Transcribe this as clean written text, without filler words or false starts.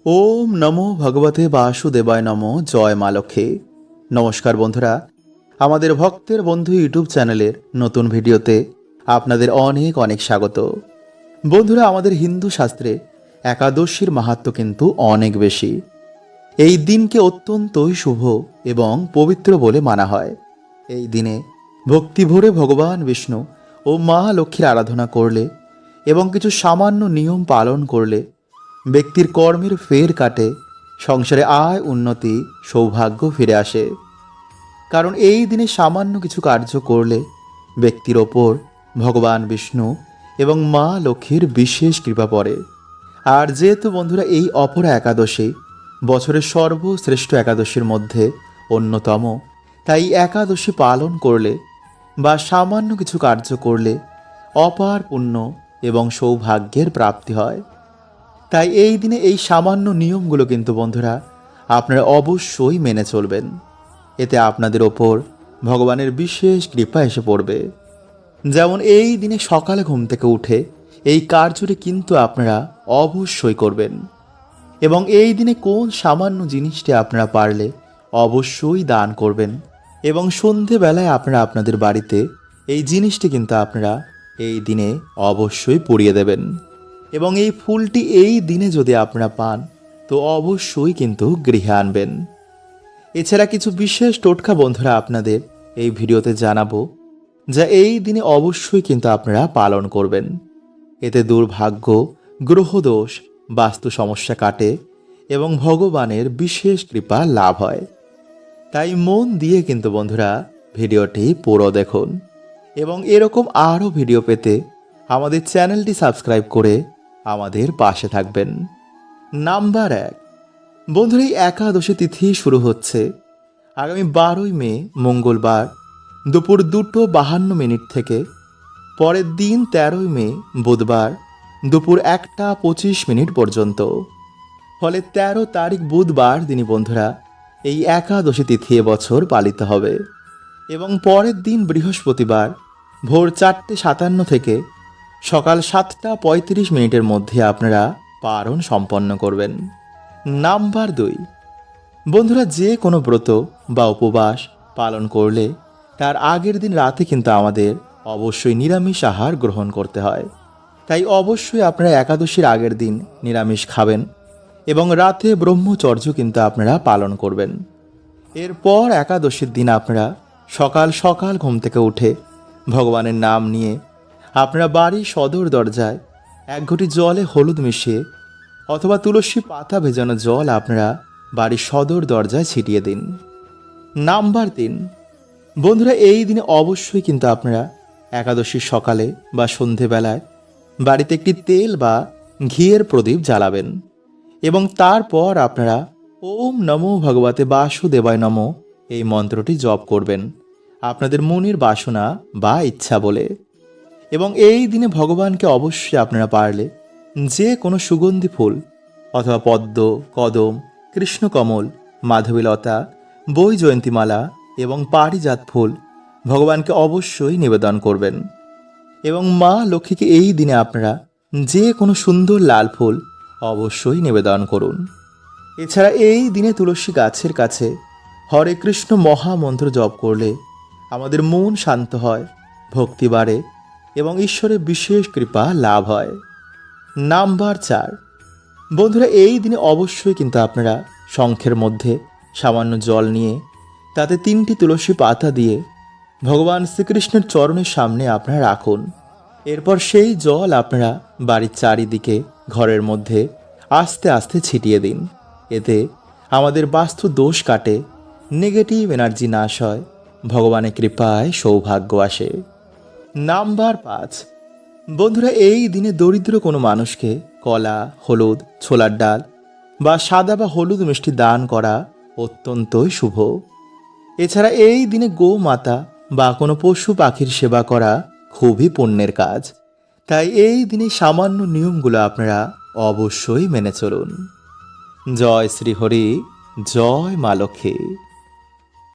ওম নমো ভগবতে বাসুদেবায় নমো। জয় মা লক্ষ্মী। নমস্কার বন্ধুরা, আমাদের ভক্তের বন্ধু ইউটিউব চ্যানেলের নতুন ভিডিওতে আপনাদের অনেক অনেক স্বাগত। বন্ধুরা, আমাদের হিন্দু শাস্ত্রে একাদশীর মাহাত্ম্য কিন্তু অনেক বেশি। এই দিনকে অত্যন্তই শুভ এবং পবিত্র বলে মানা হয়। এই দিনে ভক্তি ভরে ভগবান বিষ্ণু ও মা লক্ষ্মীর আরাধনা করলে এবং কিছু সামান্য নিয়ম পালন করলে ব্যক্তির কর্মের ফের কাটে, সংসারে আয় উন্নতি সৌভাগ্য ফিরে আসে। কারণ এই দিনে সামান্য কিছু কার্য করলে ব্যক্তির ওপর ভগবান বিষ্ণু এবং মা লক্ষ্মীর বিশেষ কৃপা পড়ে। আর যেহেতু বন্ধুরা এই অপরা একাদশী বছরের সর্বশ্রেষ্ঠ একাদশীর মধ্যে অন্যতম, তাই একাদশী পালন করলে বা সামান্য কিছু কার্য করলে অপার পুণ্য এবং সৌভাগ্যের প্রাপ্তি হয়। তাই এই দিনে এই সামান্য নিয়মগুলো কিন্তু বন্ধুরা আপনারা অবশ্যই মেনে চলবেন। এতে আপনাদের ওপর ভগবানের বিশেষ কৃপা এসে পড়বে। যেমন এই দিনে সকালে ঘুম থেকে উঠে এই কার্যটি কিন্তু আপনারা অবশ্যই করবেন। এবং এই দিনে কোন সামান্য জিনিসটি আপনারা পারলে অবশ্যই দান করবেন। এবং সন্ধেবেলায় আপনারা আপনাদের বাড়িতে এই জিনিসটি কিন্তু আপনারা এই দিনে অবশ্যই পুড়িয়ে দেবেন। এবং এই ফুলটি এই দিনে যদি আপনারা পান তো অবশ্যই কিন্তু গৃহে আনবেন। এছাড়া কিছু বিশেষ টোটকা বন্ধুরা আপনাদের এই ভিডিওতে জানাবো, যা এই দিনে অবশ্যই কিন্তু আপনারা পালন করবেন। এতে দুর্ভাগ্য, গ্রহদোষ, বাস্তু সমস্যা কাটে এবং ভগবানের বিশেষ কৃপা লাভ হয়। তাই মন দিয়ে কিন্তু বন্ধুরা ভিডিওটি পুরো দেখুন। এবং এরকম আরও ভিডিও পেতে আমাদের চ্যানেলটি সাবস্ক্রাইব করে আমাদের পাশে থাকবেন। নাম্বার 1, বন্ধুরা এই একাদশী তিথি শুরু হচ্ছে আগামী 12ই মে মঙ্গলবার দুপুর 2:52 থেকে। পরের দিন 13ই মে বুধবার দুপুর 1:25 পর্যন্ত। ফলে 13 তারিখ বুধবার দিনই বন্ধুরা এই একাদশী তিথি এবছর পালিত হবে। এবং পরের দিন বৃহস্পতিবার ভোর 4:57 থেকে সকাল 7:35 মধ্যে আপনারা পারণ সম্পন্ন করবেন। নাম্বার 2, বন্ধুরা যে কোনো ব্রত বা উপবাস পালন করলে তার আগের দিন রাতে কিন্তু আমাদের অবশ্যই নিরামিষ আহার গ্রহণ করতে হয়। তাই অবশ্যই আপনারা একাদশীর আগের দিন নিরামিষ খাবেন এবং রাতে ব্রহ্মচর্য কিন্তু আপনারা পালন করবেন। এরপর একাদশীর দিন আপনারা সকাল সকাল ঘুম থেকে উঠে ভগবানের নাম নিয়ে আপনারা বাড়ির সদর দরজায় 1 ঘটি জলে হলুদ মিশিয়ে অথবা তুলসী পাতা ভেজানো জল আপনারা বাড়ির সদর দরজায় ছিটিয়ে দিন। নাম্বার 3, বন্ধুরা এই দিনে অবশ্যই কিন্তু আপনারা একাদশীর সকালে বা সন্ধেবেলায় বাড়িতে একটি তেল বা ঘিয়ের প্রদীপ জ্বালাবেন এবং তারপর আপনারা ওম নমো ভগবতে বাসুদেবায় নমো এই মন্ত্রটি জপ করবেন আপনাদের মনের বাসনা বা ইচ্ছা বলে। এবং এই দিনে ভগবানকে অবশ্যই আপনারা পারলে যে কোনো সুগন্ধি ফুল অথবা পদ্ম, কদম, কৃষ্ণকমল, মাধবীলতা, বৈজয়ন্তীমালা এবং পারিজাত ফুল ভগবানকে অবশ্যই নিবেদন করবেন। এবং মা লক্ষ্মীকে এই দিনে আপনারা যে কোনো সুন্দর লাল ফুল অবশ্যই নিবেদন করুন। এছাড়া এই দিনে তুলসী গাছের কাছে হরে কৃষ্ণ মহামন্ত্র জপ করলে আমাদের মন শান্ত হয়, ভক্তি বাড়ে এবং ঈশ্বরের বিশেষ কৃপা লাভ হয়। নাম্বার 4, বন্ধুরা এই দিনে অবশ্যই কিন্তু আপনারা শঙ্খের মধ্যে সামান্য জল নিয়ে তাতে 3টি তুলসী পাতা দিয়ে ভগবান শ্রীকৃষ্ণের চরণের সামনে আপনারা রাখুন। এরপর সেই জল আপনারা বাড়ির চারিদিকে ঘরের মধ্যে আস্তে আস্তে ছিটিয়ে দিন। এতে আমাদের বাস্তু দোষ কাটে, নেগেটিভ এনার্জি নাশ হয়, ভগবানের কৃপায় সৌভাগ্য আসে। নাম্বার 5, বন্ধুরা এই দিনে দরিদ্র কোনো মানুষকে কলা, হলুদ, ছোলার ডাল বা সাদা বা হলুদ মিষ্টি দান করা অত্যন্তই শুভ। এছাড়া এই দিনে গোমাতা বা কোনো পশু পাখির সেবা করা খুবই পুণ্যের কাজ। তাই এই দিনে সামান্য নিয়মগুলো আপনারা অবশ্যই মেনে চলুন। জয় শ্রী হরি, জয় মা লক্ষ্মী।